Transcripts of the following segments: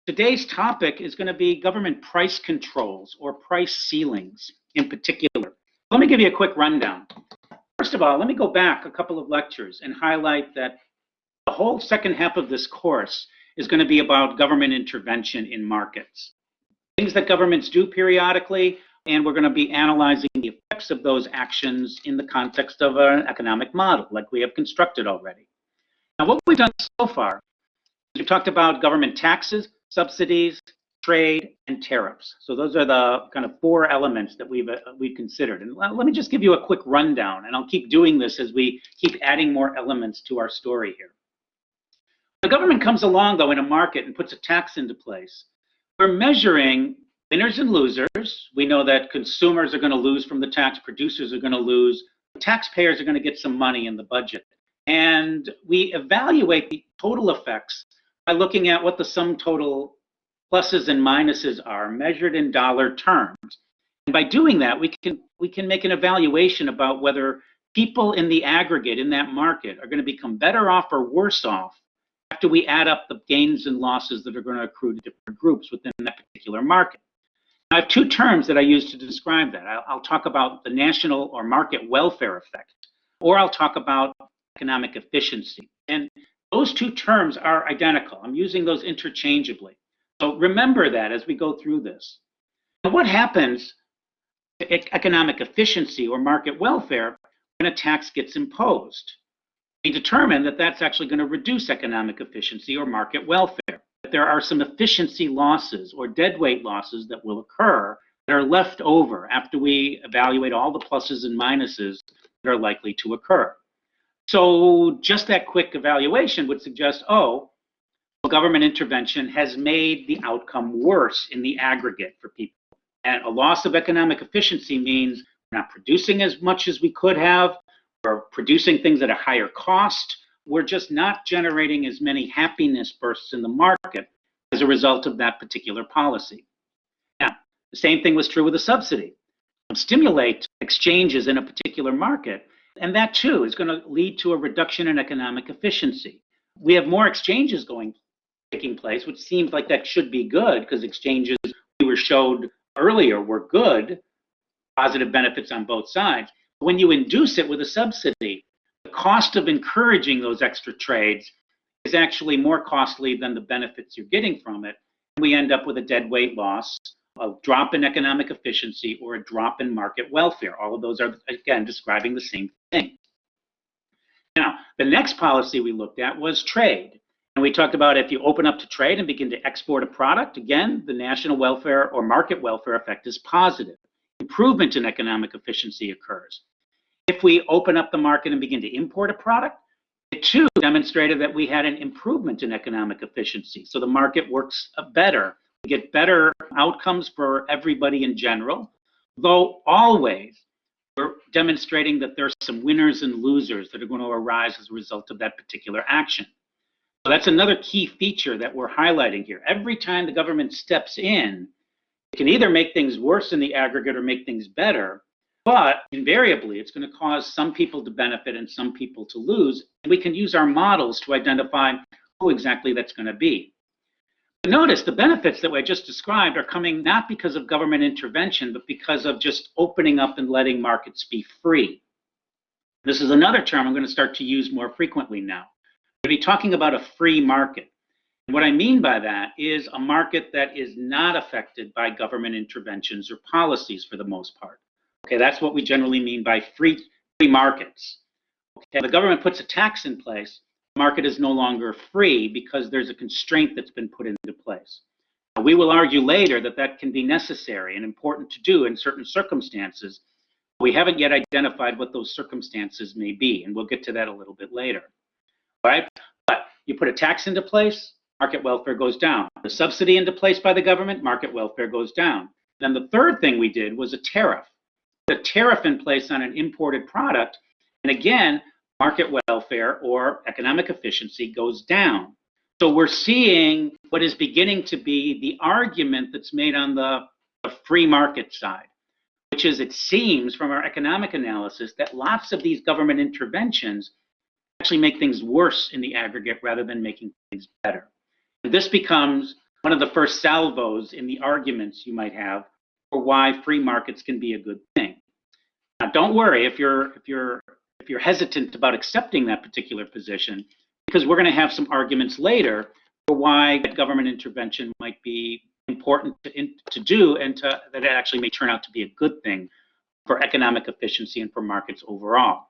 Today's topic is going to be government price controls or price ceilings in particular. Let me give you a quick rundown. First of all, let me go back a couple of lectures and highlight that the whole second half of this course is going to be about government intervention in markets. Things that governments do periodically, and we're going to be analyzing the effects of those actions in the context of an economic model like we have constructed already. Now, what we've done so far is we've talked about government taxes, subsidies, trade, and tariffs. So those are the kind of four elements that we've considered. And let me just give you a quick rundown, and I'll keep doing this as we keep adding more elements to our story here. The government comes along, though, in a market and puts a tax into place. We're measuring winners and losers. We know that consumers are going to lose from the tax, producers are going to lose, taxpayers are going to get some money in the budget. And we evaluate the total effects by looking at what the sum total pluses and minuses are measured in dollar terms. And by doing that, we can make an evaluation about whether people in the aggregate in that market are going to become better off or worse off after we add up the gains and losses that are going to accrue to different groups within that particular market. I have two terms that I use to describe that. I'll talk about the national or market welfare effect, or I'll talk about economic efficiency. And those two terms are identical. I'm using those interchangeably. So remember that as we go through this. Now, what happens to economic efficiency or market welfare when a tax gets imposed? We determine that that's actually going to reduce economic efficiency or market welfare. That there are some efficiency losses or deadweight losses that will occur that are left over after we evaluate all the pluses and minuses that are likely to occur. So just that quick evaluation would suggest, oh, well, government intervention has made the outcome worse in the aggregate for people. And a loss of economic efficiency means we're not producing as much as we could have. We're producing things at a higher cost. We're just not generating as many happiness bursts in the market as a result of that particular policy. Now, the same thing was true with a subsidy. Stimulate exchanges in a particular market, and that too is going to lead to a reduction in economic efficiency. We have more exchanges taking place, which seems like that should be good because exchanges we were showed earlier were good, positive benefits on both sides. But when you induce it with a subsidy, the cost of encouraging those extra trades is actually more costly than the benefits you're getting from it. And we end up with a deadweight loss, a drop in economic efficiency, or a drop in market welfare. All of those are, again, describing the same thing. Now, the next policy we looked at was trade. And we talked about if you open up to trade and begin to export a product, again, the national welfare or market welfare effect is positive. Improvement in economic efficiency occurs. If we open up the market and begin to import a product, it too demonstrated that we had an improvement in economic efficiency. So the market works better. We get better outcomes for everybody in general, though always we're demonstrating that there's some winners and losers that are going to arise as a result of that particular action. So that's another key feature that we're highlighting here. Every time the government steps in, it can either make things worse in the aggregate or make things better, but invariably it's going to cause some people to benefit and some people to lose. And we can use our models to identify who exactly that's going to be. But notice the benefits that I just described are coming not because of government intervention, but because of just opening up and letting markets be free. This is another term I'm going to start to use more frequently now. I'm going to be talking about a free market. And what I mean by that is a market that is not affected by government interventions or policies for the most part. Okay, that's what we generally mean by free markets. Okay, the government puts a tax in place, the market is no longer free because there's a constraint that's been put into place. Now, we will argue later that that can be necessary and important to do in certain circumstances. We haven't yet identified what those circumstances may be, and we'll get to that a little bit later. All right, but you put a tax into place, market welfare goes down. The subsidy into place by the government, market welfare goes down. Then the third thing we did was a tariff. The tariff in place on an imported product, and again, market welfare or economic efficiency goes down. So we're seeing what is beginning to be the argument that's made on the free market side, which is it seems from our economic analysis that lots of these government interventions actually make things worse in the aggregate rather than making things better. And this becomes one of the first salvos in the arguments you might have for why free markets can be a good thing. Now, don't worry if you're hesitant about accepting that particular position, because we're going to have some arguments later for why government intervention might be important to do, and that it actually may turn out to be a good thing for economic efficiency and for markets overall.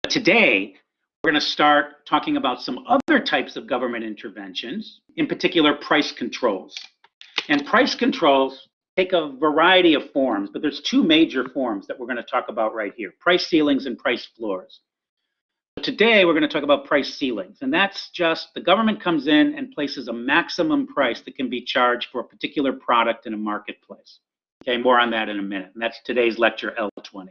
But today, we're going to start talking about some other types of government interventions, in particular price controls. And price controls take a variety of forms, but there's two major forms that we're going to talk about right here: price ceilings and price floors. So today, we're going to talk about price ceilings, and that's just the government comes in and places a maximum price that can be charged for a particular product in a marketplace. Okay, more on that in a minute, and that's today's lecture L20.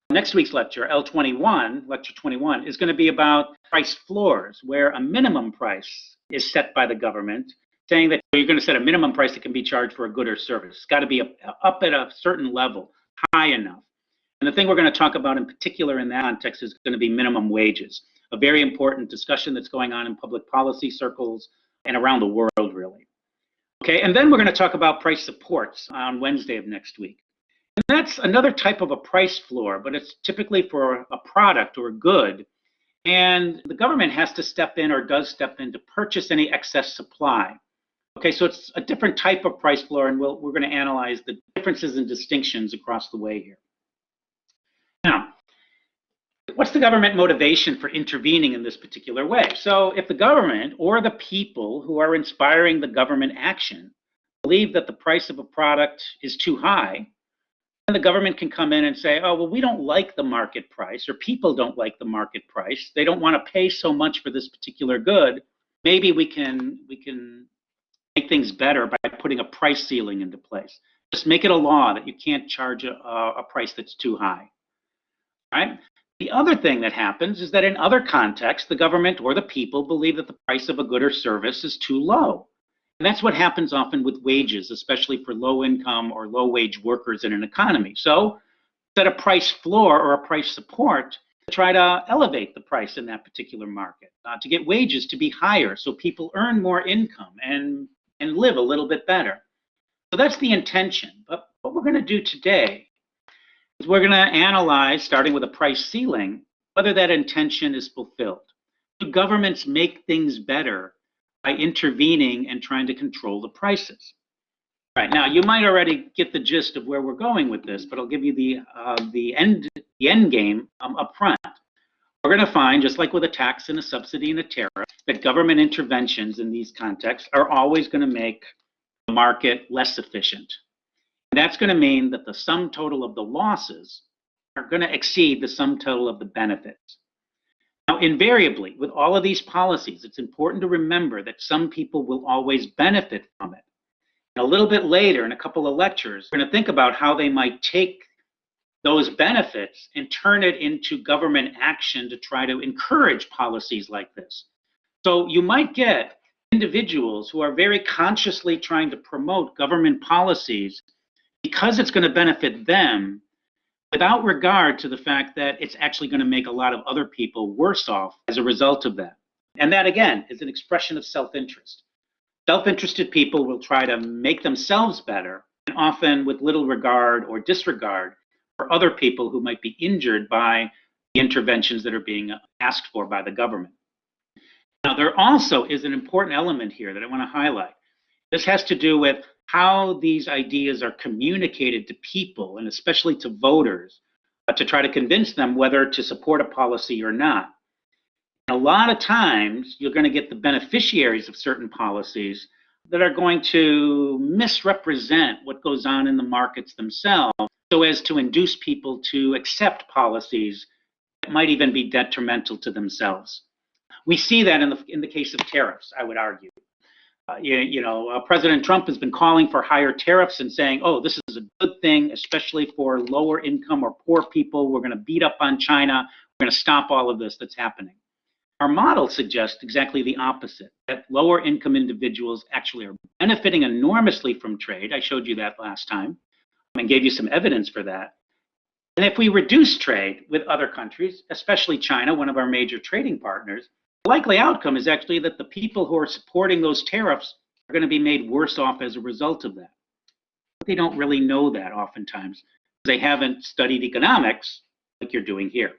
Next week's lecture, L21, lecture 21, is going to be about price floors, where a minimum price is set by the government, saying that you're going to set a minimum price that can be charged for a good or service. It's got to be up at a certain level, high enough. And the thing we're going to talk about in particular in that context is going to be minimum wages, a very important discussion that's going on in public policy circles and around the world, really. Okay, and then we're going to talk about price supports on Wednesday of next week. And that's another type of a price floor, but it's typically for a product or a good. And the government has to step in, or does step in, to purchase any excess supply. Okay, so it's a different type of price floor, and we're going to analyze the differences and distinctions across the way here. Now, what's the government motivation for intervening in this particular way? So if the government or the people who are inspiring the government action believe that the price of a product is too high, then the government can come in and say, oh, well, we don't like the market price, or people don't like the market price. They don't want to pay so much for this particular good. Maybe we can make things better by putting a price ceiling into place. Just make it a law that you can't charge a price that's too high. Right? The other thing that happens is that in other contexts, the government or the people believe that the price of a good or service is too low. And that's what happens often with wages, especially for low income or low wage workers in an economy. So set a price floor or a price support to try to elevate the price in that particular market, to get wages to be higher so people earn more income and live a little bit better. So that's the intention. But what we're going to do today is we're going to analyze, starting with a price ceiling, whether that intention is fulfilled. Do governments make things better by intervening and trying to control the prices? Right, now you might already get the gist of where we're going with this, but I'll give you the end game up front. We're going to find, just like with a tax and a subsidy and a tariff, that government interventions in these contexts are always going to make the market less efficient. And that's going to mean that the sum total of the losses are going to exceed the sum total of the benefits. Now, invariably, with all of these policies, it's important to remember that some people will always benefit from it. And a little bit later, in a couple of lectures, we're going to think about how they might take those benefits and turn it into government action to try to encourage policies like this. So you might get individuals who are very consciously trying to promote government policies because it's going to benefit them, without regard to the fact that it's actually going to make a lot of other people worse off as a result of that. And that, again, is an expression of self-interest. Self-interested people will try to make themselves better, and often with little regard or disregard for other people who might be injured by the interventions that are being asked for by the government. Now, there also is an important element here that I want to highlight. This has to do with how these ideas are communicated to people, and especially to voters, to try to convince them whether to support a policy or not. And a lot of times, you're going to get the beneficiaries of certain policies that are going to misrepresent what goes on in the markets themselves, so as to induce people to accept policies that might even be detrimental to themselves. We see that in the case of tariffs, I would argue. President Trump has been calling for higher tariffs and saying, oh, this is a good thing, especially for lower income or poor people. We're going to beat up on China. We're going to stop all of this that's happening. Our model suggests exactly the opposite, that lower income individuals actually are benefiting enormously from trade. I showed you that last time and gave you some evidence for that. And if we reduce trade with other countries, especially China, one of our major trading partners, The likely outcome is actually that the people who are supporting those tariffs are going to be made worse off as a result of that. But they don't really know that oftentimes. They haven't studied economics like you're doing here.